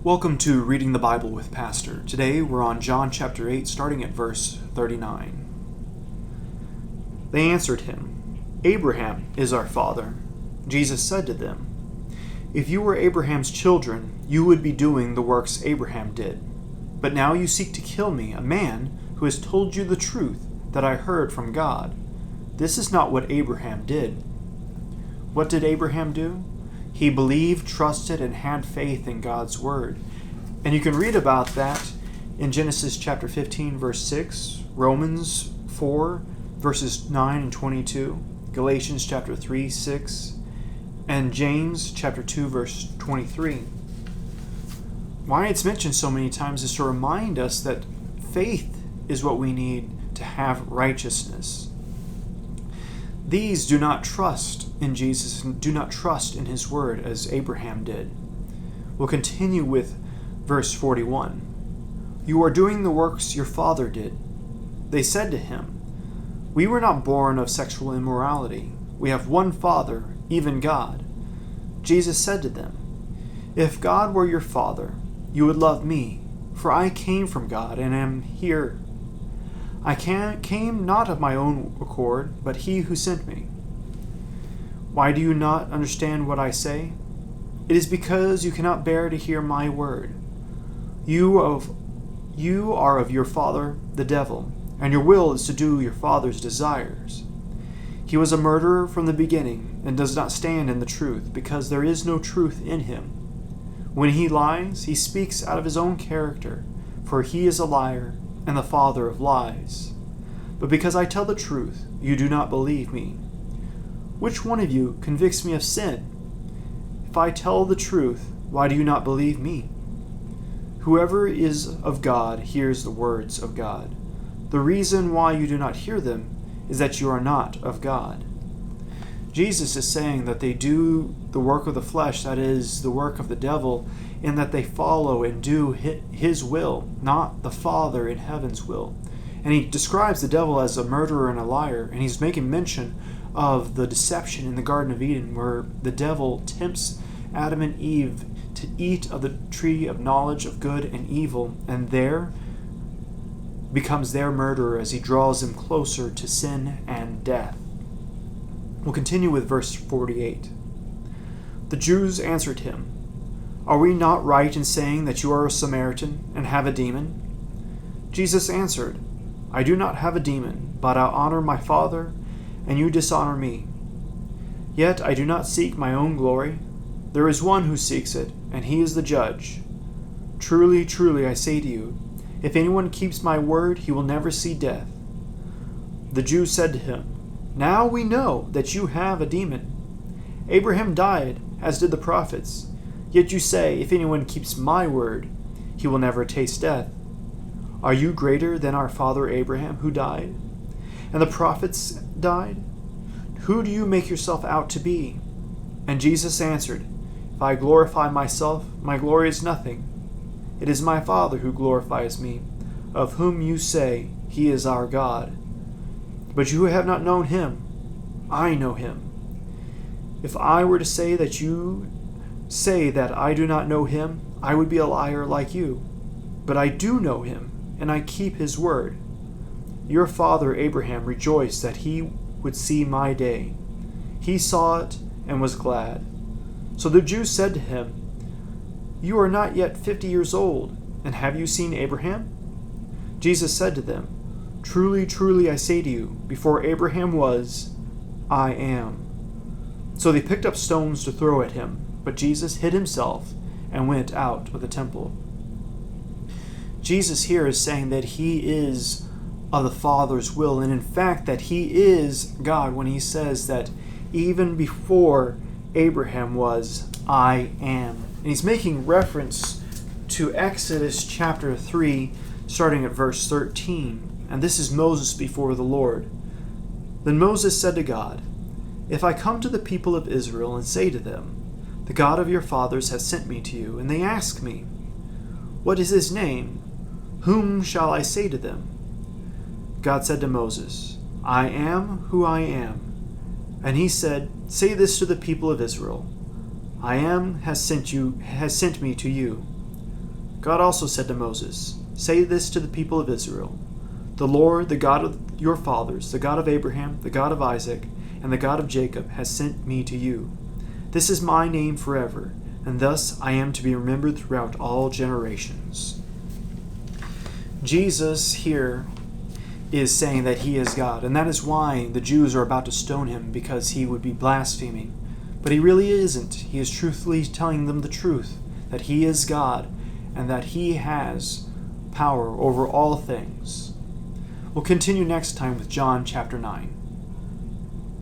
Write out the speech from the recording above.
Welcome to Reading the Bible with Pastor. Today we're on John chapter 8, starting at verse 39. They answered him, "Abraham is our father." Jesus said to them, "If you were Abraham's children, you would be doing the works Abraham did. But now you seek to kill me, a man who has told you the truth that I heard from God. This is not what Abraham did. What did Abraham do? He believed, trusted, and had faith in God's word." And you can read about that in Genesis chapter 15, verse 6, Romans 4, verses 9 and 22, Galatians chapter 3, 6, and James chapter 2, verse 23. Why it's mentioned so many times is to remind us that faith is what we need to have righteousness. These do not trust in Jesus and do not trust in his word as Abraham did. We'll continue with verse 41. "You are doing the works your father did." They said to him, "We were not born of sexual immorality. We have one Father, even God." Jesus said to them, "If God were your Father, you would love me, for I came from God and am here. I came not of my own accord, but he who sent me. Why do you not understand what I say? It is because you cannot bear to hear my word. You are of your father, the devil, and your will is to do your father's desires. He was a murderer from the beginning and does not stand in the truth, because there is no truth in him. When he lies, he speaks out of his own character, for he is a liar and the father of lies. But because I tell the truth, you do not believe me. Which one of you convicts me of sin? If I tell the truth, why do you not believe me? Whoever is of God hears the words of God. The reason why you do not hear them is that you are not of God." Jesus is saying that they do the work of the flesh, that is, the work of the devil, in that they follow and do his will, not the Father in heaven's will. And he describes the devil as a murderer and a liar, and he's making mention of the deception in the Garden of Eden, where the devil tempts Adam and Eve to eat of the tree of knowledge of good and evil, and there becomes their murderer as he draws them closer to sin and death. We'll continue with verse 48. The Jews answered him, "Are we not right in saying that you are a Samaritan and have a demon?" Jesus answered, "I do not have a demon, but I honor my Father, and you dishonor me. Yet I do not seek my own glory. There is one who seeks it, and he is the judge. Truly, truly, I say to you, if anyone keeps my word, he will never see death." The Jews said to him, "Now we know that you have a demon. Abraham died, as did the prophets. Yet you say, if anyone keeps my word, he will never taste death. Are you greater than our father Abraham, who died? And the prophets died? Who do you make yourself out to be?" And Jesus answered, "If I glorify myself, my glory is nothing. It is my Father who glorifies me, of whom you say he is our God. But you have not known him. I know him. If I were to say that you say that I do not know him, I would be a liar like you. But I do know him, and I keep his word. Your father Abraham rejoiced that he would see my day. He saw it and was glad." So the Jews said to him, "You are not yet 50 years old, and have you seen Abraham?" Jesus said to them, "Truly, truly, I say to you, before Abraham was, I am." So they picked up stones to throw at him, but Jesus hid himself and went out of the temple. Jesus here is saying that he is of the Father's will, and in fact that he is God when he says that even before Abraham was, I am. And he's making reference to Exodus chapter 3, starting at verse 13. And this is Moses before the Lord. Then Moses said to God, "If I come to the people of Israel and say to them, 'The God of your fathers has sent me to you,' and they ask me, 'What is his name?' whom shall I say to them?" God said to Moses, "I am who I am." And he said, "Say this to the people of Israel, I am has sent me to you. God also said to Moses, "Say this to the people of Israel: The Lord, the God of your fathers, the God of Abraham, the God of Isaac, and the God of Jacob, has sent me to you. This is my name forever, and thus I am to be remembered throughout all generations." Jesus here is saying that he is God, and that is why the Jews are about to stone him, because he would be blaspheming. But he really isn't. He is truthfully telling them the truth, that he is God, and that he has power over all things. We'll continue next time with John chapter 9.